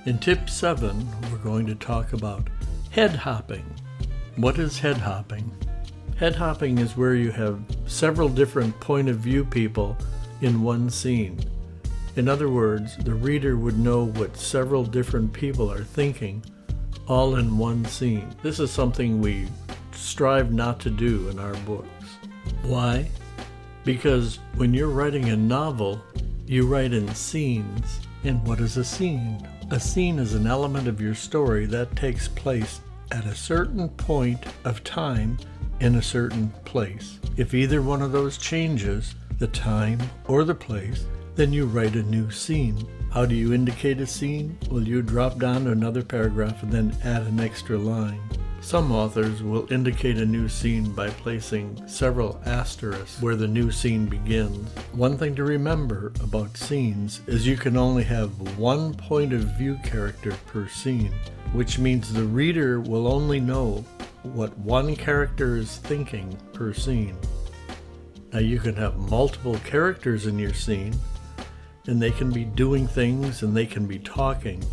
In tip 7, we're going to talk about head hopping. What is head hopping? Head hopping is where you have several different point of view people in one scene. In other words, the reader would know what several different people are thinking all in one scene. This is something we strive not to do in our books. Why? Because when you're writing a novel, you write in scenes. And what is a scene? A scene is an element of your story that takes place at a certain point of time in a certain place. If either one of those changes, the time or the place, then you write a new scene. How do you indicate a scene? Well, you drop down to another paragraph and then add an extra line. Some authors will indicate a new scene by placing several asterisks where the new scene begins. One thing to remember about scenes is you can only have one point of view character per scene, which means the reader will only know what one character is thinking per scene. Now you can have multiple characters in your scene, and they can be doing things and they can be talking,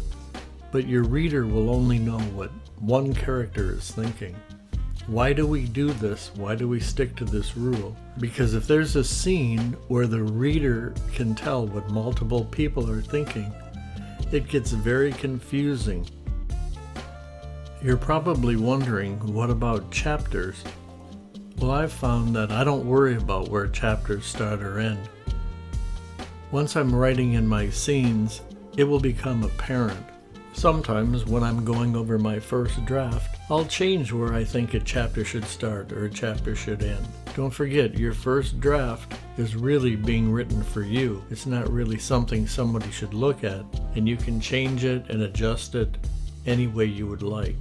but your reader will only know what one character is thinking. Why do we do this? Why do we stick to this rule? Because if there's a scene where the reader can tell what multiple people are thinking, it gets very confusing. You're probably wondering, what about chapters? Well, I've found that I don't worry about where chapters start or end. Once I'm writing in my scenes, it will become apparent. Sometimes when I'm going over my first draft, I'll change where I think a chapter should start or a chapter should end. Don't forget, your first draft is really being written for you. It's not really something somebody should look at, and you can change it and adjust it any way you would like.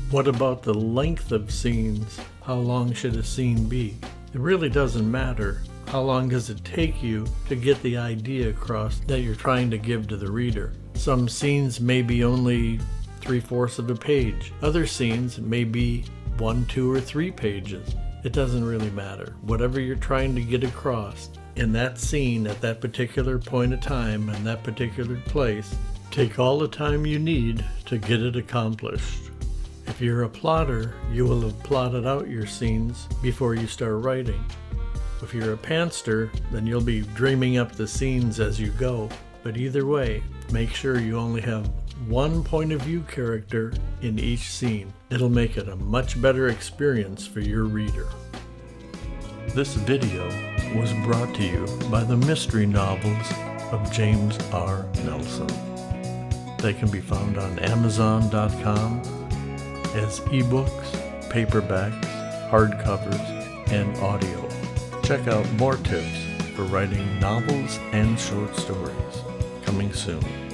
What about the length of scenes? How long should a scene be? It really doesn't matter. How long does it take you to get the idea across that you're trying to give to the reader? Some scenes may be only 3/4 of a page. Other scenes may be 1, 2, or 3 pages. It doesn't really matter. Whatever you're trying to get across in that scene at that particular point of time and that particular place, take all the time you need to get it accomplished. If you're a plotter, you will have plotted out your scenes before you start writing. If you're a pantster, then you'll be dreaming up the scenes as you go. But either way, make sure you only have one point of view character in each scene. It'll make it a much better experience for your reader. This video was brought to you by the mystery novels of James R. Nelson. They can be found on Amazon.com as ebooks, paperbacks, hardcovers, and audio. Check out more tips for writing novels and short stories. Coming soon.